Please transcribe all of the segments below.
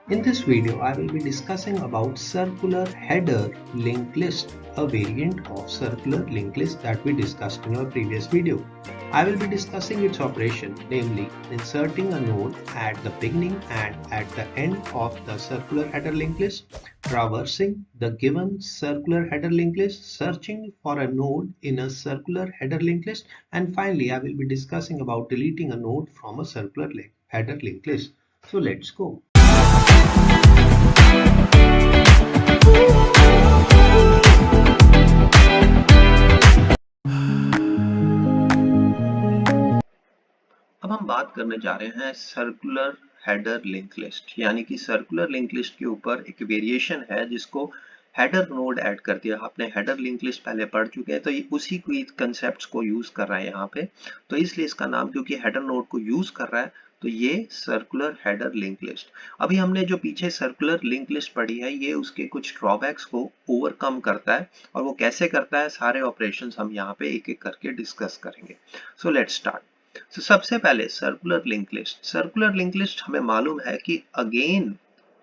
In this video, I will be discussing about circular header linked list, a variant of circular linked list that we discussed in our previous video. I will be discussing its operation, namely inserting a node at the beginning and at the end of the circular header linked list, traversing the given circular header linked list, searching for a node in a circular header linked list, and finally I will be discussing about deleting a node from a circular header linked list. So let's go. अब हम बात करने जा रहे हैं circular header link list, यानी कि circular link list के ऊपर एक वेरिएशन है जिसको हेडर नोड ऐड कर दिया। आपने हेडर लिंक लिस्ट पहले पढ़ चुके हैं, तो ये उसी की कंसेप्ट्स को यूज कर रहा है यहाँ पे, तो इसलिए इसका नाम क्योंकि हेडर नोड को यूज कर रहा है तो ये सर्कुलर हेडर लिंक लिस्ट। अभी हमने जो पीछे सर्कुलर लिंक लिस्ट पढ़ी है ये उसके कुछ ड्रॉबैक्स को ओवरकम करता है, और वो कैसे करता है सारे ऑपरेशंस हम यहाँ पे एक एक करके डिस्कस करेंगे। So let's start. तो सबसे पहले circular link list. Circular link list हमें मालूम है कि अगेन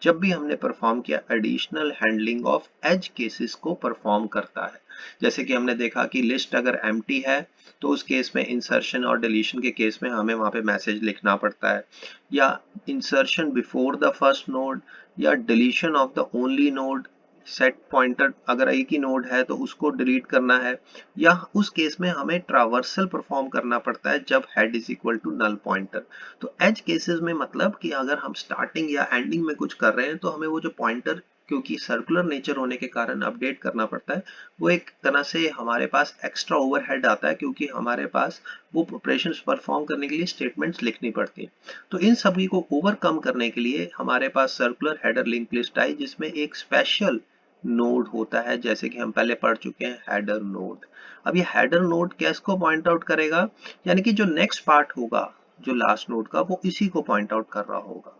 जब भी हमने परफॉर्म किया additional handling of edge cases को परफॉर्म करता है। जैसे कि हमने देखा कि लिस्ट अगर एम्प्टी है तो उस केस में इंसर्शन और डिलीशन के केस में हमें वहां पे मैसेज लिखना पड़ता है, या insertion before the first node, या deletion of the only node, set pointer अगर एक ही नोड है तो उसको डिलीट करना है, या उस केस में हमें ट्रावर्सल परफॉर्म करना पड़ता है जब head is equal to null pointer. तो एज केसेस में मतलब कि अगर हम स्टार्टिंग या एंडिंग में कुछ कर रहे हैं तो हमें वो जो पॉइंटर क्योंकि सर्कुलर नेचर होने के कारण अपडेट करना पड़ता है, वो एक तरह से हमारे पास एक्स्ट्रा ओवरहेड आता है क्योंकि हमारे पास वो ऑपरेशंस परफॉर्म करने के लिए स्टेटमेंट्स लिखनी पड़ती है। तो इन सभी को ओवरकम करने के लिए हमारे पास सर्कुलर हेडर लिंक लिस्ट आई जिसमें एक स्पेशल नोड होता है, जैसे कि हम पहले पढ़ चुके हैं हेडर नोड। अब ये हेडर नोड किसको पॉइंट आउट करेगा, यानी कि जो नेक्स्ट पार्ट होगा जो लास्ट नोड का वो इसी को पॉइंट आउट कर रहा होगा।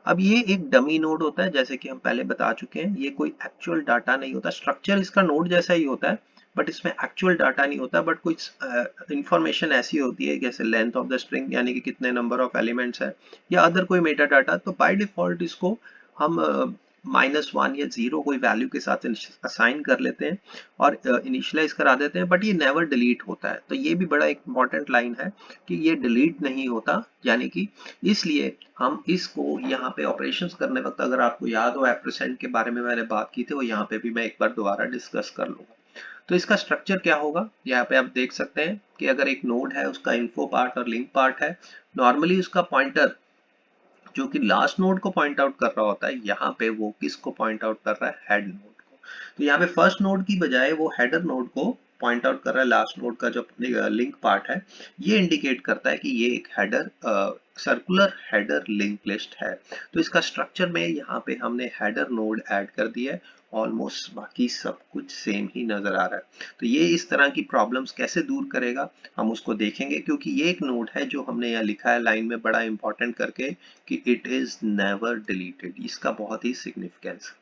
अब ये एक डमी नोड होता है, जैसे कि हम पहले बता चुके हैं, ये कोई एक्चुअल डाटा नहीं होता। स्ट्रक्चर इसका नोड जैसा ही होता है बट इसमें एक्चुअल डाटा नहीं होता, बट कुछ इंफॉर्मेशन ऐसी होती है जैसे लेंथ ऑफ द स्ट्रिंग यानी कि कितने नंबर ऑफ एलिमेंट्स है, या अदर कोई मेटा डाटा। तो बाय डिफॉल्ट इसको हम -1 या 0 कोई वैल्यू के साथ असाइन कर लेते हैं और इनिशियलाइज करा देते हैं, बट ये नेवर डिलीट होता है। तो ये भी बड़ा एक इंपॉर्टेंट लाइन है कि ये डिलीट नहीं होता, यानी कि इसलिए हम इसको यहाँ पे ऑपरेशंस करने वक्त, अगर आपको याद हो एम्परसैंड के बारे में मैंने बात की थी, वो यहाँ पे भी मैं एक बार दोबारा डिस्कस कर लूंगा। तो इसका स्ट्रक्चर क्या होगा यहाँ पे आप देख सकते हैं कि अगर एक नोड है उसका इन्फो पार्ट और लिंक पार्ट है, नॉर्मली उसका पॉइंटर जो कि लास्ट नोड को पॉइंट आउट कर रहा होता है, यहाँ पे वो किसको पॉइंट आउट कर रहा है, हेड नोड को। तो यहाँ पे फर्स्ट नोड की बजाय वो हेडर नोड को पॉइंट आउट कर रहा है। लास्ट नोड का जो लिंक पार्ट है ये इंडिकेट करता है कि ये एक header circular header link list है। तो इसका स्ट्रक्चर में यहाँ पे हमने हेडर नोड ऐड कर दिया है, ऑलमोस्ट बाकी सब कुछ सेम ही नजर आ रहा है। तो ये इस तरह की प्रॉब्लम्स कैसे दूर करेगा हम उसको देखेंगे, क्योंकि ये एक नोड है जो हमने यहाँ लिखा है लाइन में बड़ा इंपॉर्टेंट करके कि इट इज नेवर डिलीटेड। इसका बहुत ही सिग्निफिकेंस है।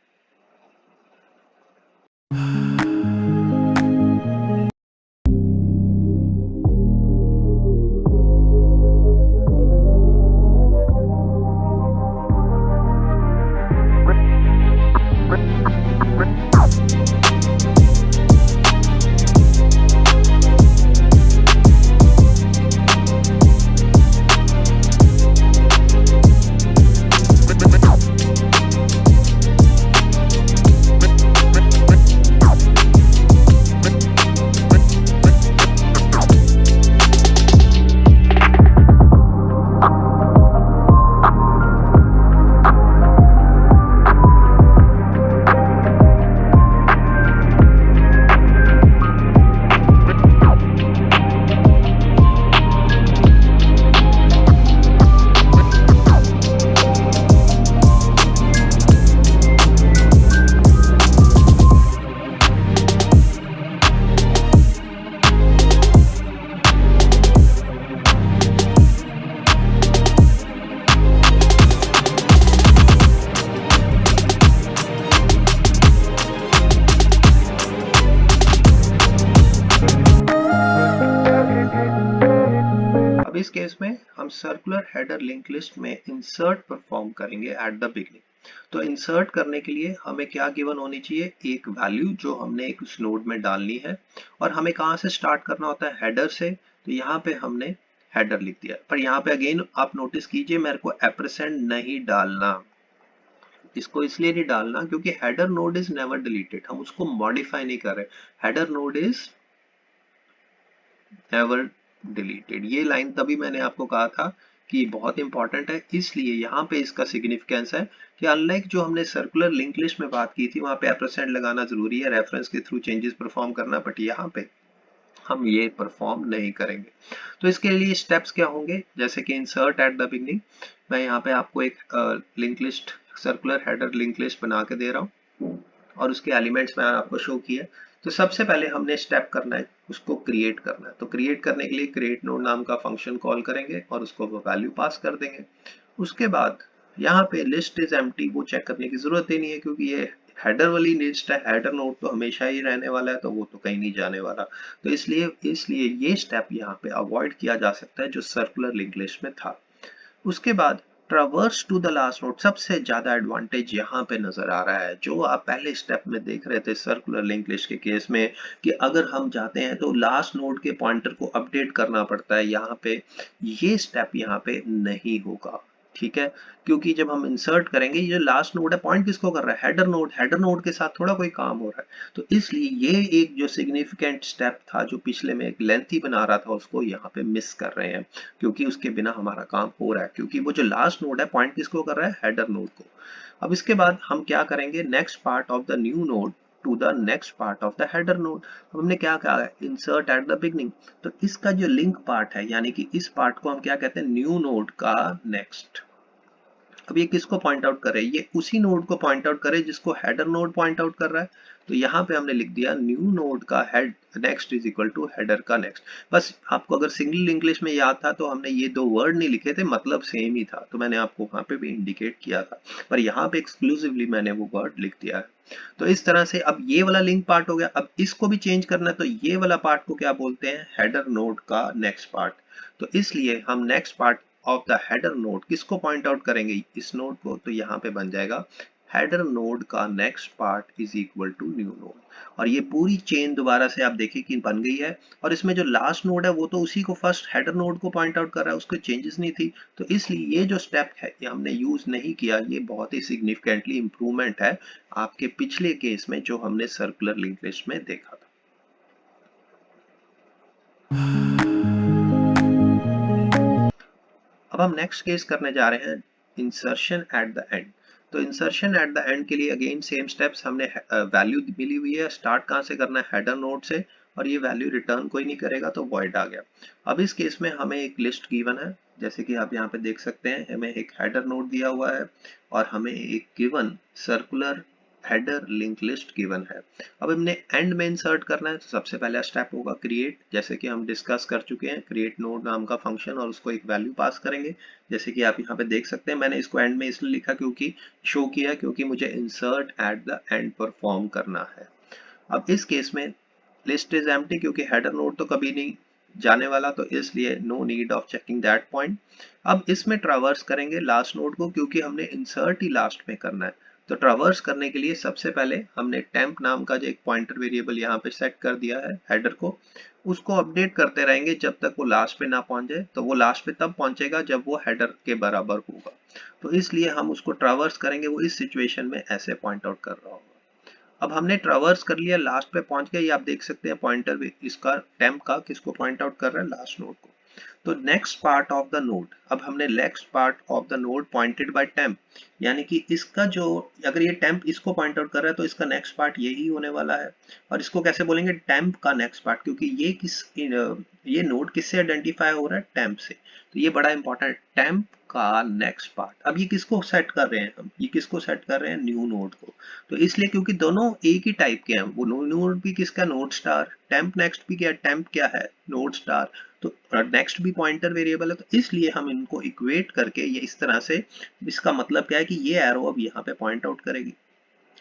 इस केस में हम सर्कुलर हेडर लिंक लिस्ट में इंसर्ट परफॉर्म करेंगे एट द बिगिनिंग। तो इंसर्ट करने के लिए हमें क्या गिवन होनी चाहिए, एक वैल्यू जो हमने एक उस नोड में डालनी है, और हमें कहाँ से स्टार्ट करना होता है, हेडर से। तो यहाँ पे हमने हेडर लिख दिया, पर यहाँ पे अगेन आप नोटिस कीजिए मेरे को एप्रेसेंट नहीं डालना। इसको इसलिए नहीं डालना क्योंकि header node is never deleted, हम उसको मॉडिफाई नहीं कर रहे। Header node is never deleted, ये लाइन तभी मैंने आपको कहा था कि बहुत इंपॉर्टेंट है, इसलिए यहाँ पे इसका सिग्निफिकेंस है कि अनलाइक जो हमने सर्कुलर लिंक लिस्ट में बात की थी वहां पे एप्रेसेंट लगाना जरूरी है, रेफरेंस के थ्रू चेंजेस परफॉर्म करना, बट यहाँ पे हम ये परफॉर्म नहीं करेंगे। तो इसके लिए स्टेप्स क्या होंगे, जैसे कि इंसर्ट एट द बिगनिंग, मैं यहाँ पे आपको एक link list, circular header link list बना के दे रहा हूँ और उसके एलिमेंट्स मैंने आपको शो किया। तो सबसे पहले हमने स्टेप करना है, उसको क्रिएट करना है। तो क्रिएट करने के लिए क्रिएट नोड नाम का फंक्शन कॉल करेंगे और उसको वैल्यू पास कर देंगे। उसके बाद यहाँ पे लिस्ट इज एम्प्टी, वो चेक करने की जरूरत ही नहीं है क्योंकि ये हेडर वाली लिस्ट है, हेडर नोड तो हमेशा ही रहने वाला है, तो वो तो कहीं नहीं जाने वाला। तो इसलिए ये स्टेप यहाँ पे अवॉइड किया जा सकता है जो सर्कुलर लिंक लिस्ट में था। उसके बाद traverse to the last node, सबसे ज्यादा एडवांटेज यहाँ पे नजर आ रहा है, जो आप पहले स्टेप में देख रहे थे सर्कुलर लिंक लिस्ट के केस में, कि अगर हम जाते हैं तो लास्ट नोड के पॉइंटर को अपडेट करना पड़ता है, यहाँ पे ये स्टेप यहाँ पे नहीं होगा। ठीक है, क्योंकि जब हम इंसर्ट करेंगे, ये लास्ट नोड है, पॉइंट किसको कर रहा है, हेडर नोड के साथ थोड़ा कोई काम हो रहा है। तो इसलिए ये एक जो सिग्निफिकेंट स्टेप था जो पिछले में एक लेंथी बना रहा था, उसको यहाँ पे मिस कर रहे हैं, क्योंकि उसके बिना हमारा काम हो रहा है, क्योंकि वो जो लास्ट नोड है पॉइंट किसको कर रहा है, हेडर नोड को। अब इसके बाद हम क्या करेंगे, next part of the new node to the next part of the header node. अब हमने क्या कहा है, इंसर्ट एट द बिगनिंग, तो इसका जो लिंक पार्ट है, यानी कि इस पार्ट को हम क्या कहते हैं, न्यू नोड का नेक्स्ट। अब ये किसको पॉइंट आउट कर रहे हैं, ये उसी नोड को पॉइंट आउट कर रहे हैं जिसको हेडर नोड पॉइंट आउट कर रहा है। तो यहाँ पे हमने लिख दिया न्यू नोड का head next is equal to header का नेक्स्ट। बस आपको अगर सिंगल इंग्लिश में याद था तो हमने ये दो वर्ड नहीं लिखे थे, मतलब सेम ही था, तो मैंने आपको वहां पे भी इंडिकेट किया था, पर यहाँ पे एक्सक्लूसिवली मैंने वो वर्ड लिख दिया है। तो इस तरह से अब ये वाला लिंक पार्ट हो गया। अब इसको भी चेंज करना है, तो ये वाला पार्ट को क्या बोलते हैं, हेडर नोड का नेक्स्ट पार्ट। तो इसलिए हम next part of the header node किसको पॉइंट आउट करेंगे, इस नोड को। तो यहाँ पे बन जाएगा हेडर नोड का next part is equal to new node, और ये पूरी चेन दोबारा से आप देखिए कि बन गई है। और इसमें जो लास्ट नोड है वो तो उसी को फर्स्ट हेडर नोड को पॉइंट आउट कर रहा है, उसको चेंजेस नहीं थी। तो इसलिए ये जो स्टेप है ये हमने यूज नहीं किया, ये बहुत ही सिग्निफिकेंटली इंप्रूवमेंट है आपके पिछले केस में जो हमने सर्कुलर लिंक लिस्ट में देखा था। अब हम नेक्स्ट केस करने जा रहे हैं इंसर्शन एट द एंड। तो इंसर्शन एट द एंड के लिए अगेन सेम स्टेप्स, हमने वैल्यू मिली हुई है, स्टार्ट कहाँ से करना है, हेडर नोड से, और ये वैल्यू रिटर्न कोई नहीं करेगा तो वॉइड आ गया। अब इस केस में हमें एक लिस्ट गिवन है, जैसे कि आप यहाँ पे देख सकते हैं, हमें एक हेडर नोड दिया हुआ है और हमें एक given circular header link list given है। अब हमने एंड में इंसर्ट करना है, तो सबसे पहला स्टेप होगा क्रिएट, जैसे कि हम डिस्कस कर चुके हैं, क्रिएट नोड नाम का फंक्शन और उसको एक वैल्यू पास करेंगे। जैसे कि आप यहाँ पे देख सकते हैं, मैंने इसको एंड में इसलिए लिखा क्योंकि शो किया क्योंकि मुझे insert at the end perform करना है। अब इस केस में लिस्ट इज एम्प्टी क्योंकि हेडर नोड तो कभी नहीं जाने वाला, तो इसलिए no need of checking that point. अब इसमें ट्रावर्स करेंगे लास्ट नोड को क्योंकि हमने इंसर्ट ही लास्ट में करना है। तो ट्रावर्स करने के लिए सबसे पहले हमने टेम्प नाम का जो एक पॉइंटर वेरिएबल यहाँ पे सेट कर दिया है हेडर को, उसको अपडेट करते रहेंगे जब तक वो लास्ट पे ना पहुंच जाए। तो वो लास्ट पे तब पहुंचेगा जब वो हेडर के बराबर होगा, तो इसलिए हम उसको ट्रावर्स करेंगे, वो इस सिचुएशन में ऐसे पॉइंट आउट कर रहा होगा। अब हमने ट्रावर्स कर लिया, लास्ट पे पहुंच गए, ये आप देख सकते हैं पॉइंटर भी इसका टेम्प का किसको पॉइंट आउट कर रहा है, लास्ट नोड को। तो next part of the node, अब हमने next part of the node pointed bye temp, यानी कि इसका जो, अगर ये टेम्प इसको पॉइंट आउट कर रहा है तो इसका नेक्स्ट पार्ट यही होने वाला है। और इसको कैसे बोलेंगे, टेम्प का नेक्स्ट पार्ट, क्योंकि ये नोड किससे आइडेंटिफाई हो रहा है, टेम्प से। तो ये बड़ा इंपॉर्टेंट, टेम्प का नेक्स्ट पार्ट। अब ये किसको सेट कर रहे हैं, हम ये किसको सेट कर रहे हैं, न्यू नोड को। तो इसलिए क्योंकि दोनों एक ही टाइप के हैं, वो न्यू नोड भी किसका, नोड स्टार, टेम्प नेक्स्ट भी क्या, टेम्प क्या है, नोड स्टार। तो नेक्स्ट भी पॉइंटर वेरिएबल है, तो इसलिए हम इनको इक्वेट करके ये इस तरह से, इसका मतलब क्या है कि ये एरो अब यहाँ पे पॉइंट आउट करेगी।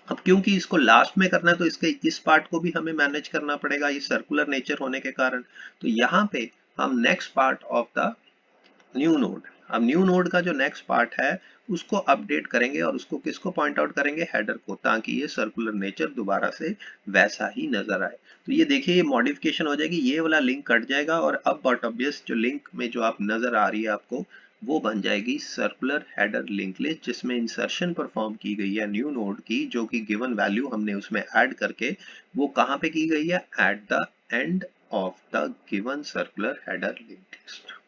अब क्योंकि इसको लास्ट में करना है तो इसके इस पार्ट को भी हमें मैनेज करना पड़ेगा, ये सर्कुलर नेचर होने के कारण। तो यहाँ पे हम next part of the new node, अब न्यू नोड का जो नेक्स्ट पार्ट है उसको अपडेट करेंगे और उसको किसको पॉइंट आउट करेंगे, हेडर को, ताकि ये सर्कुलर नेचर दोबारा से वैसा ही नजर आए। तो ये देखिए ये मॉडिफिकेशन हो जाएगी, ये वाला लिंक कट जाएगा और अब बट ऑब्वियस जो लिंक में जो आप नजर आ रही है आपको वो बन जाएगी सर्कुलर हेडर लिंक लिस्ट, जिसमें इंसर्शन परफॉर्म की गई है न्यू नोड की, जो कि गिवन वैल्यू हमने उसमें ऐड करके वो कहाँ पे की गई है, eight the end of the given circular header link list.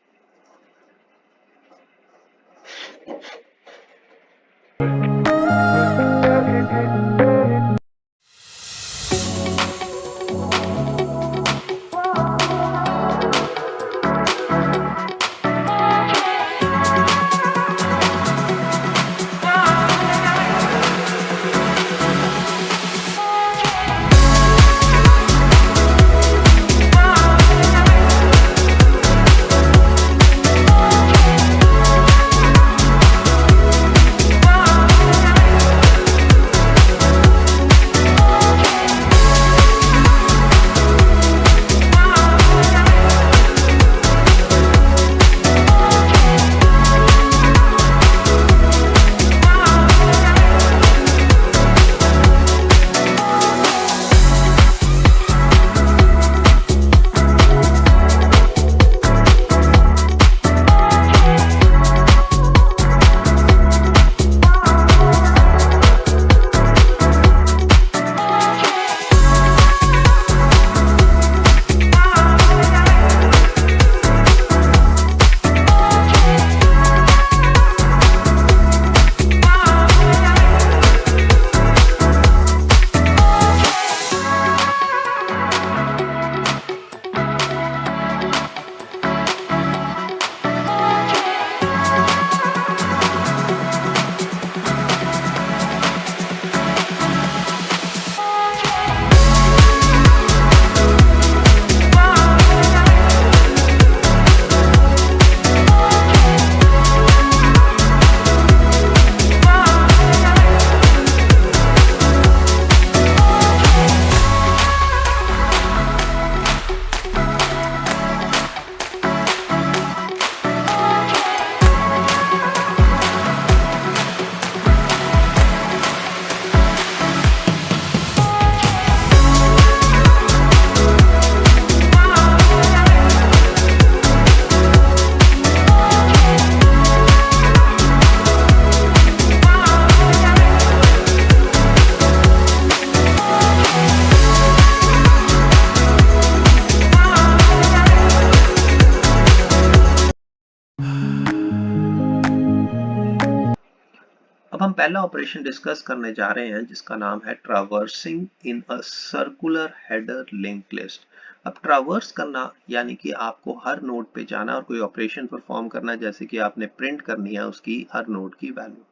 अब हम पहला ऑपरेशन डिस्कस करने जा रहे हैं जिसका नाम है traversing in a circular header link list. अब ट्रावर्स करना यानी कि आपको हर नोड पे जाना और कोई ऑपरेशन परफॉर्म करना, जैसे कि आपने प्रिंट करनी है उसकी हर नोड की वैल्यू।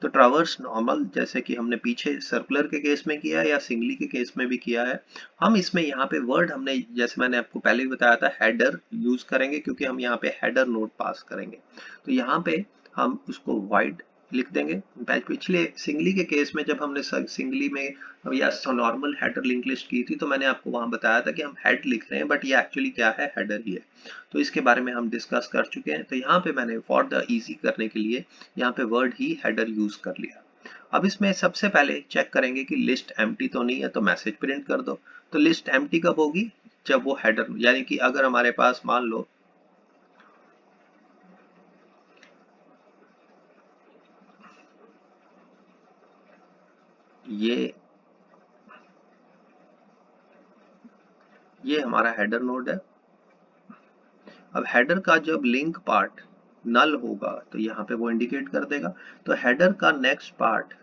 तो ट्रावर्स नॉर्मल जैसे कि हमने पीछे सर्कुलर के केस में किया है या सिंगली के केस में भी किया है, हम इसमें यहाँ पे वर्ड हमने जैसे मैंने आपको पहले भी बताया था हेडर यूज करेंगे, क्योंकि हम यहाँ पे हेडर नोड पास करेंगे। तो यहाँ पे हम उसको वाइड लिख देंगे। पिछले सिंगली के केस में जब हमने सिंगली में या नॉर्मल हेडर लिंक लिस्ट की थी तो मैंने आपको वहां बताया था कि हम हेड लिख रहे हैं, बट ये एक्चुअली क्या है, हेडर ही है। तो इसके बारे में हम डिस्कस कर चुके हैं। तो यहाँ पे मैंने फॉर द इजी करने के लिए यहाँ पे वर्ड ही हेडर यूज कर लिया। अब इसमें सबसे पहले चेक करेंगे कि लिस्ट एम्प्टी तो नहीं है, तो मैसेज प्रिंट कर दो। तो लिस्ट एम्प्टी कब होगी, जब वो हेडर यानी कि अगर हमारे पास मान लो ये हमारा हेडर नोड है। अब हेडर का जब लिंक पार्ट नल होगा तो यहाँ पे वो इंडिकेट कर देगा। तो हेडर का नेक्स्ट पार्ट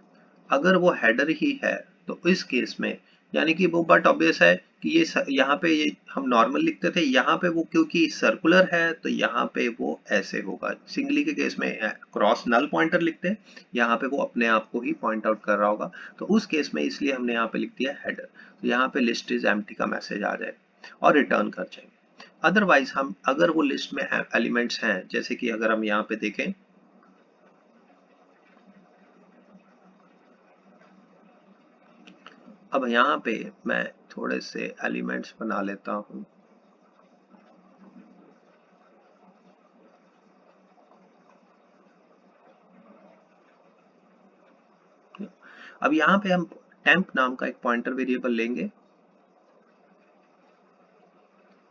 अगर वो हेडर ही है तो इस केस में यानी कि वो, बट ऑब्वियस है कि ये यहाँ पे ये हम नॉर्मल लिखते थे, यहाँ पे वो क्योंकि सर्कुलर है तो यहाँ पे वो ऐसे होगा। सिंगली के केस में क्रॉस नल पॉइंटर लिखते हैं, यहाँ पे वो अपने आप को ही पॉइंट आउट कर रहा होगा। तो उस केस में इसलिए हमने यहाँ पे लिख दिया हेडर। तो यहाँ पे लिस्ट इज एम्प्टी का मैसेज आ जाए और रिटर्न कर जाएंगे। अदरवाइज हम अगर वो लिस्ट में एलिमेंट्स हैं, जैसे कि अगर हम यहाँ पे देखें, अब यहाँ पे मैं थोड़े से एलिमेंट्स बना लेता हूं। अब यहाँ पे हम टेम्प नाम का एक पॉइंटर वेरिएबल लेंगे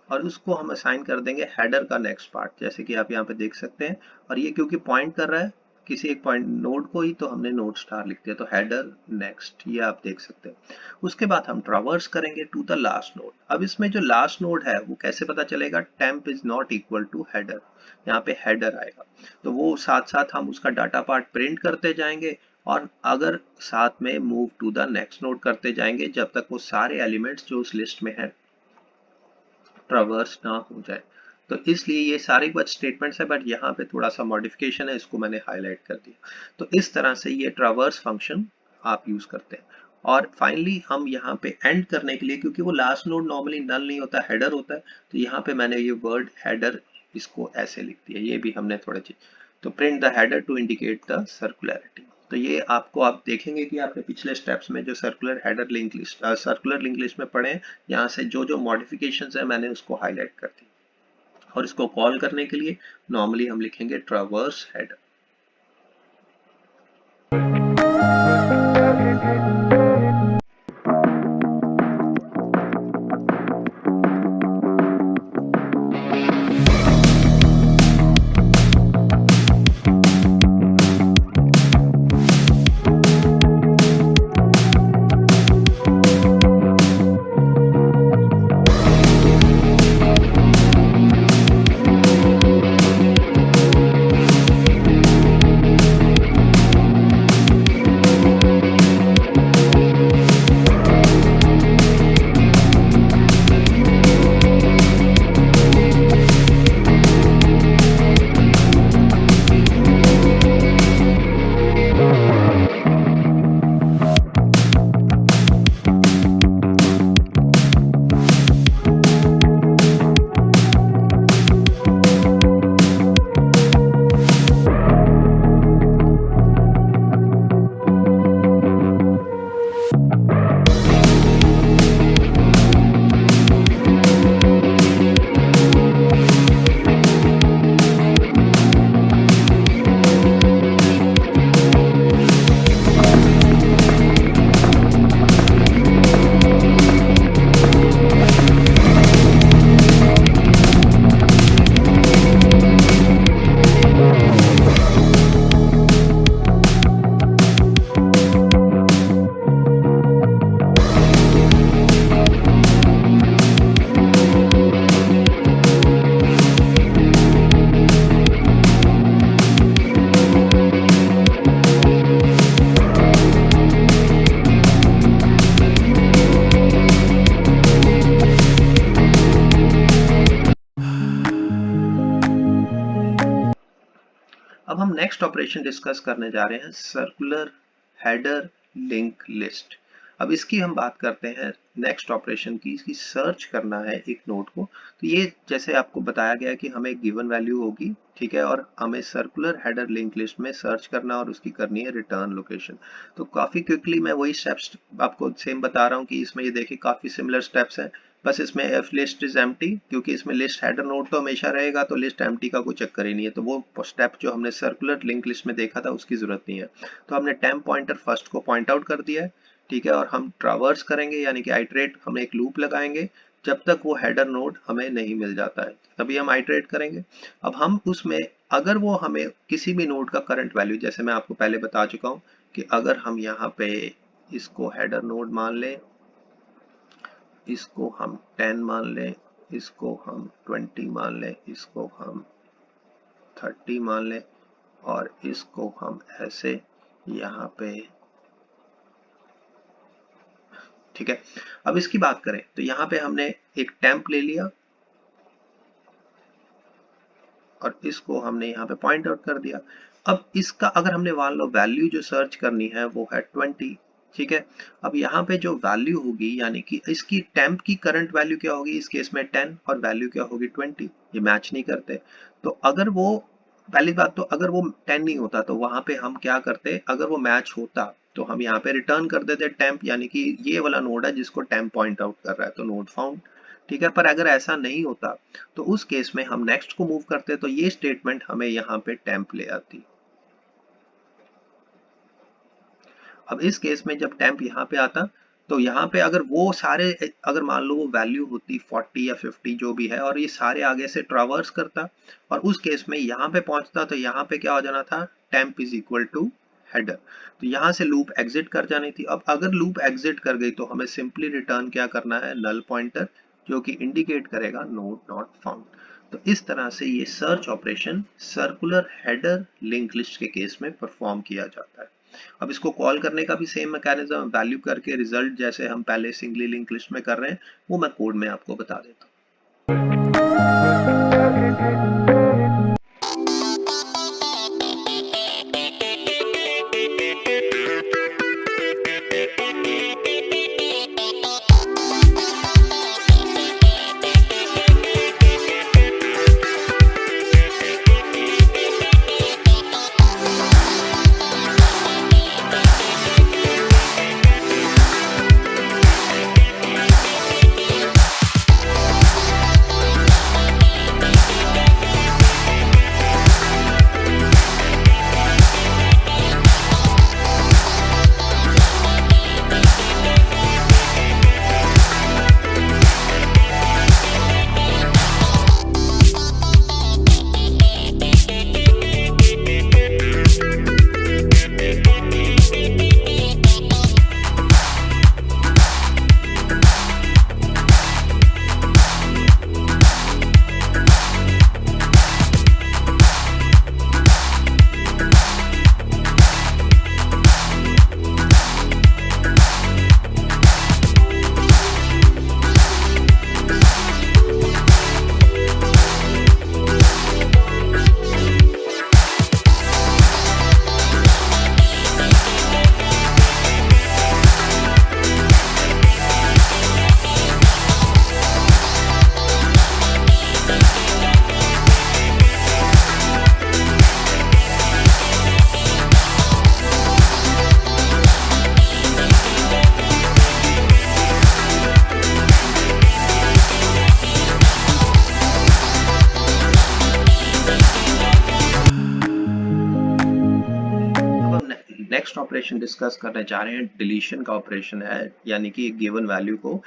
और उसको हम असाइन कर देंगे हेडर का नेक्स्ट पार्ट, जैसे कि आप यहाँ पे देख सकते हैं। और ये क्योंकि पॉइंट कर रहा है किसी एक पॉइंट नोड को ही, तो हमने नोड स्टार लिख दिया, तो हेडर नेक्स्ट, ये आप देख सकते हैं। उसके बाद हम ट्रावर्स करेंगे टू द लास्ट नोड। अब इसमें जो लास्ट नोड है वो कैसे पता चलेगा, temp is not equal to header, यहाँ पे हेडर आएगा, तो वो साथ साथ हम उसका डाटा पार्ट प्रिंट करते जाएंगे और अगर साथ में move to the next node करते जाएंगे जब तक वो सारे एलिमेंट्स जो उस लिस्ट में है ट्रावर्स ना हो जाए। तो इसलिए ये सारे बच स्टेटमेंट्स है, बट यहाँ पे थोड़ा सा मॉडिफिकेशन है, इसको मैंने हाईलाइट कर दिया। तो इस तरह से ये ट्रावर्स फंक्शन आप यूज करते हैं। और फाइनली हम यहाँ पे एंड करने के लिए, क्योंकि वो लास्ट नोड नॉर्मली नल नहीं होता, हेडर होता है, तो यहाँ पे मैंने ये वर्ड हेडर इसको ऐसे लिख दिया, ये भी हमने थोड़ा चीज, तो print the header to indicate the circularity. तो ये आपको आप देखेंगे कि आपने पिछले स्टेप्स में जो circular header link list circular link list में पढ़े हैं, यहाँ से जो जो मॉडिफिकेशंस है मैंने उसको हाईलाइट कर दी। और इसको कॉल करने के लिए नॉर्मली हम लिखेंगे ट्रावर्स हेडर। अब हम नेक्स्ट ऑपरेशन डिस्कस करने जा रहे हैं, सर्कुलर हेडर लिंक लिस्ट। अब इसकी हम बात करते हैं नेक्स्ट ऑपरेशन की, इसकी सर्च करना है एक नोड को। तो ये जैसे आपको बताया गया है कि हमें एक गिवन वैल्यू होगी, ठीक है, और हमें सर्कुलर हेडर लिंक लिस्ट में सर्च करना और उसकी करनी है रिटर्न लोकेशन। तो काफी क्विकली मैं वही स्टेप्स आपको सेम बता रहा हूँ कि इसमें ये देखिए काफी सिमिलर स्टेप्स हैं, बस इसमें एफ लिस्ट इज एम्प्टी, क्योंकि इसमें लिस्ट हेडर नोड तो हमेशा रहेगा, तो लिस्ट एम्प्टी का कोई चक्कर ही नहीं है। तो वो स्टेप जो हमने सर्कुलर लिंक लिस्ट में देखा था उसकी जरूरत नहीं है। तो हमने टेम्प पॉइंटर फर्स्ट को पॉइंट आउट कर दिया है, ठीक है, और हम ट्रावर्स करेंगे यानी कि आइटरेट, हम एक लूप लगाएंगे जब तक वो हेडर नोड हमें नहीं मिल जाता है, तभी हम आइटरेट करेंगे। अब हम उसमें अगर वो हमें किसी भी नोड का करंट वैल्यू, जैसे मैं आपको पहले बता चुका हूँ कि अगर हम यहाँ पे इसको हेडर नोड मान लें, इसको हम 10 मान लें, इसको हम 20 मान लें, इसको हम 30 मान लें, और इसको हम ऐसे यहाँ पे, ठीक है। अब इसकी बात करें तो यहाँ पे हमने एक टेम्प ले लिया और इसको हमने यहाँ पे पॉइंट आउट कर दिया। अब इसका अगर हमने मान लो वैल्यू जो सर्च करनी है वो है 20, ठीक है। अब यहाँ पे जो वैल्यू होगी यानी कि इसकी टेम्प की करंट वैल्यू क्या होगी, इस केस में 10 और वैल्यू क्या होगी 20, ये मैच नहीं करते। तो अगर वो, पहली बात तो अगर वो 10 नहीं होता तो वहां पे हम क्या करते, अगर वो मैच होता तो हम यहाँ पे रिटर्न कर देते टेम्प, यानी कि ये वाला नोड है जिसको टेम्प पॉइंट आउट कर रहा है, तो नोड फाउंड, ठीक है। पर अगर ऐसा नहीं होता तो उस केस में हम नेक्स्ट को मूव करते, तो ये स्टेटमेंट हमें यहाँ पे टेम्प ले आती। अब इस केस में जब टेम्प यहाँ पे आता तो यहाँ पे अगर वो सारे, अगर मान लो वो वैल्यू होती 40 या 50 जो भी है और ये सारे आगे से ट्रावर्स करता और उस केस में यहाँ पे पहुंचता तो यहाँ पे क्या हो जाना था, temp is equal to header. तो यहाँ से लूप एग्जिट कर जानी थी। अब अगर लूप एग्जिट कर गई तो हमें सिंपली रिटर्न क्या करना है, नल पॉइंटर, जो कि इंडिकेट करेगा नोड नॉट फाउंड। तो इस तरह से ये search operation circular header link list के केस में परफॉर्म किया जाता है। अब इसको कॉल करने का भी सेम मैकेनिज्म, वैल्यू करके रिजल्ट जैसे हम पहले सिंगली लिंक लिस्ट में कर रहे हैं वो मैं कोड में आपको बता देता हूँ। नेक्स्ट ऑपरेशन डिस्कस करने जा रहे हैं, डिलीशन का ऑपरेशन है, यानी कि एक गिवन वैल्यू को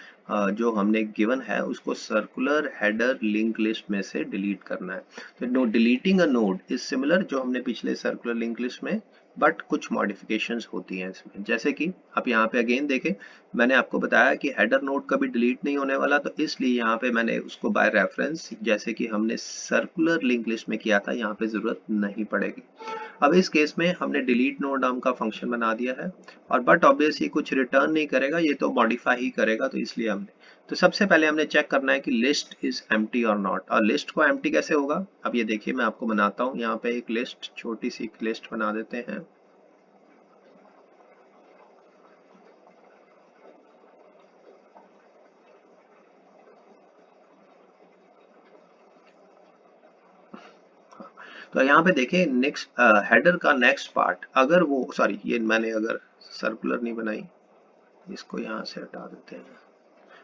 जो हमने गिवन है उसको सर्कुलर हेडर लिंक लिस्ट में से डिलीट करना है। तो deleting a node is similar जो हमने पिछले सर्कुलर लिंक लिस्ट में, बट कुछ मॉडिफिकेशंस होती हैं इसमें। जैसे कि आप यहाँ पे अगेन देखें, मैंने आपको बताया कि हेडर नोड कभी डिलीट नहीं होने वाला, तो इसलिए यहाँ पे मैंने उसको बाय रेफरेंस, जैसे कि हमने सर्कुलर लिंक लिस्ट में किया था, यहाँ पे जरूरत नहीं पड़ेगी। अब इस केस में हमने डिलीट नोड नाम का फंक्शन बना दिया है और बट ऑब्वियस ये कुछ रिटर्न नहीं करेगा, ये तो मॉडिफाई ही करेगा, तो इसलिए हमने, तो सबसे पहले हमने चेक करना है कि लिस्ट इज एम्प्टी और नॉट। और लिस्ट को एम्प्टी कैसे होगा, अब ये देखिए मैं आपको बनाता हूँ, यहाँ पे एक लिस्ट, छोटी सी लिस्ट बना देते हैं। तो यहाँ पे देखिए नेक्स्ट हेडर का नेक्स्ट पार्ट, अगर वो, सॉरी ये मैंने अगर सर्कुलर नहीं बनाई, इसको यहाँ से हटा देते हैं।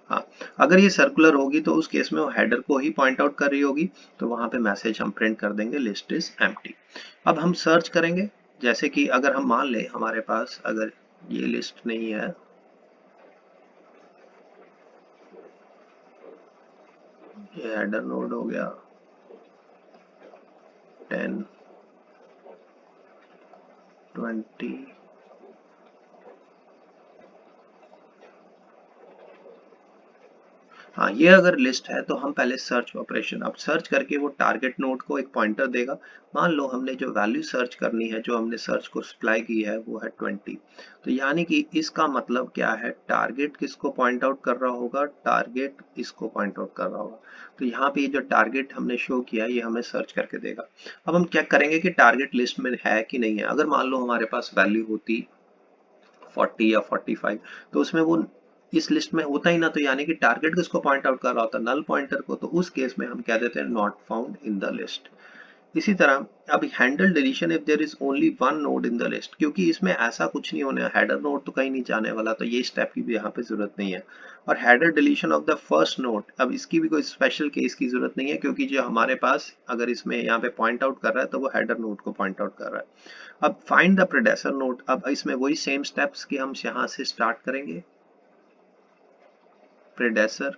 हाँ, अगर ये सर्कुलर होगी तो उस केस में वो हेडर को ही पॉइंट आउट कर रही होगी, तो वहां पे मैसेज हम प्रिंट कर देंगे लिस्ट इज एम्प्टी। अब हम सर्च करेंगे, जैसे कि अगर हम मान ले हमारे पास अगर ये लिस्ट नहीं है, ये हेडर नोड हो गया 10 20, हाँ ये अगर लिस्ट है तो हम पहले सर्च ऑपरेशन, अब सर्च करके वो टारगेट नोड को एक पॉइंटर देगा। मान लो हमने जो वैल्यू सर्च करनी है, जो हमने सर्च को सप्लाई की है वो है 20, तो यानी कि इसका मतलब क्या है, टारगेट किसको पॉइंट आउट कर रहा होगा, टारगेट इसको पॉइंट आउट कर रहा होगा। तो यहाँ पे ये जो टारगेट हमने शो किया ये हमें सर्च करके देगा। अब हम चेक करेंगे कि टारगेट लिस्ट में है कि नहीं है। अगर मान लो हमारे पास वैल्यू होती 40 या 45, तो उसमें वो इस लिस्ट में होता ही ना, तो यानी कि टारगेट किसको पॉइंट आउट कर रहा होता, नल पॉइंटर को, तो उस केस में हम कह देते हैं not found in the list. इसी तरह अब handle deletion if there is only one node in the list, क्योंकि इसमें ऐसा कुछ नहीं होने, हेडर नोड तो कहीं नहीं जाने वाला, तो ये स्टेप की भी यहाँ पे जरूरत नहीं है। और header deletion of the first node, अब इसकी भी कोई स्पेशल केस की जरूरत नहीं है, क्योंकि जो हमारे पास अगर इसमें यहाँ पे पॉइंट आउट कर रहा है तो वो हेडर नोड को पॉइंट आउट कर रहा है। अब फाइंड द प्रेडेसर नोड, अब इसमें वही सेम स्टेप्स की हम यहाँ से स्टार्ट करेंगे, प्रेडेसर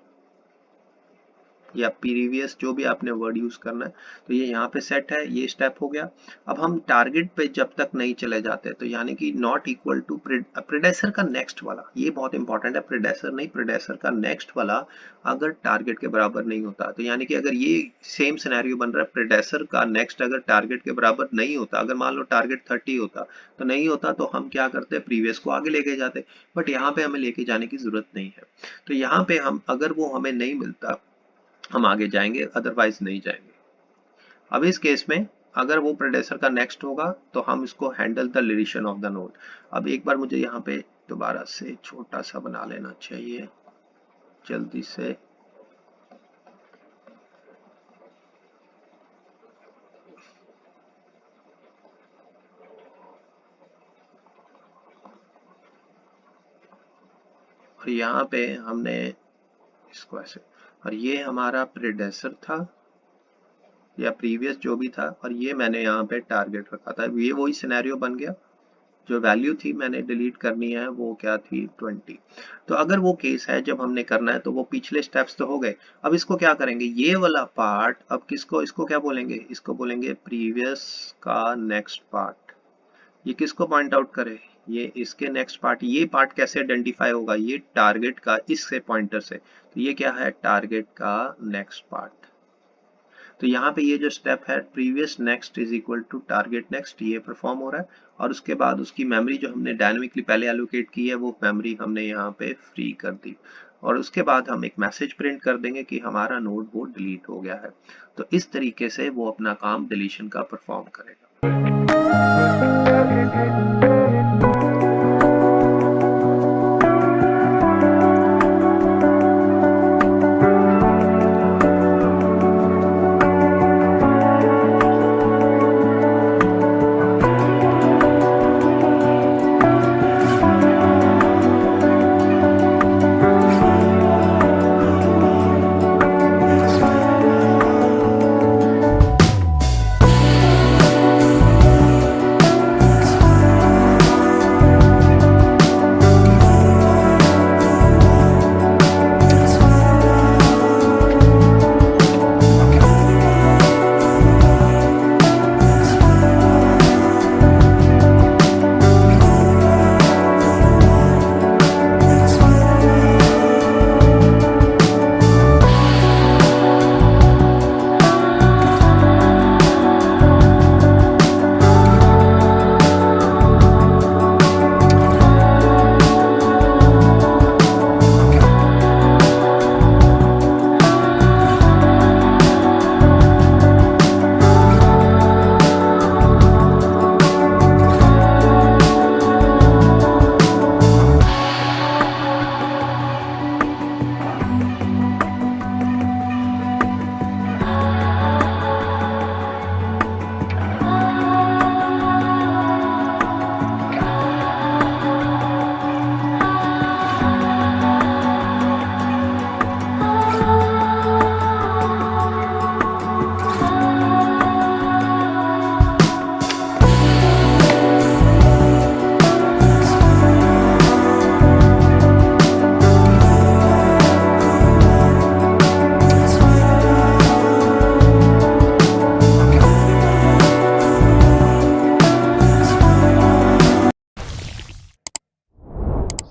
या प्रीवियस जो भी आपने वर्ड यूज करना है, तो ये यहाँ पे सेट है, ये स्टेप हो गया। अब हम टारगेट पे जब तक नहीं चले जाते, तो यानी कि नॉट इक्वल टू प्रेडेसर का नेक्स्ट वाला, ये बहुत इंपॉर्टेंट है, प्रेडेसर नहीं, प्रेडेसर का नेक्स्ट वाला अगर टारगेट के बराबर नहीं होता, तो यानी कि अगर ये सेम सिनेरियो बन रहा है, प्रेडेसर का नेक्स्ट अगर टारगेट के बराबर नहीं होता, अगर मान लो टारगेट 30 होता तो नहीं होता, तो हम क्या करते, प्रीवियस को आगे लेके जाते, बट यहाँ पे हमें लेके जाने की जरूरत नहीं है। तो यहाँ पे हम अगर वो हमें नहीं मिलता हम आगे जाएंगे, अदरवाइज नहीं जाएंगे। अब इस केस में अगर वो प्रेडेसर का नेक्स्ट होगा तो हम इसको handle the deletion of the node. अब एक बार मुझे यहाँ पे दोबारा से छोटा सा बना लेना चाहिए जल्दी से। और यहाँ पे हमने इसको ऐसे, और ये हमारा प्रेडेसर था या प्रीवियस जो भी था, और ये मैंने यहाँ पे टारगेट रखा था, ये वही सिनेरियो बन गया। जो वैल्यू थी मैंने डिलीट करनी है वो क्या थी, 20। तो अगर वो केस है जब हमने करना है, तो वो पिछले स्टेप्स तो हो गए। अब इसको क्या करेंगे, ये वाला पार्ट, अब किसको, इसको क्या बोलेंगे, इसको बोलेंगे प्रीवियस का नेक्स्ट पार्ट। ये किसको पॉइंट आउट करे, ये इसके नेक्स्ट पार्ट। ये पार्ट कैसे आइडेंटिफाई होगा, ये टारगेट का इससे पॉइंटर से, तो ये क्या है, टारगेट का नेक्स्ट पार्ट। तो यहाँ पे ये जो स्टेप है previous next is equal to target next, ये परफॉर्म हो रहा है। और उसके बाद उसकी मेमोरी जो हमने डायनामिकली पहले एलोकेट की है, वो मेमोरी हमने यहाँ पे फ्री कर दी। और उसके बाद हम एक मैसेज प्रिंट कर देंगे कि हमारा नोड वो डिलीट हो गया है। तो इस तरीके से वो अपना काम डिलीशन का परफॉर्म करेगा।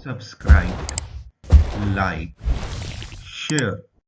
Subscribe, like, share.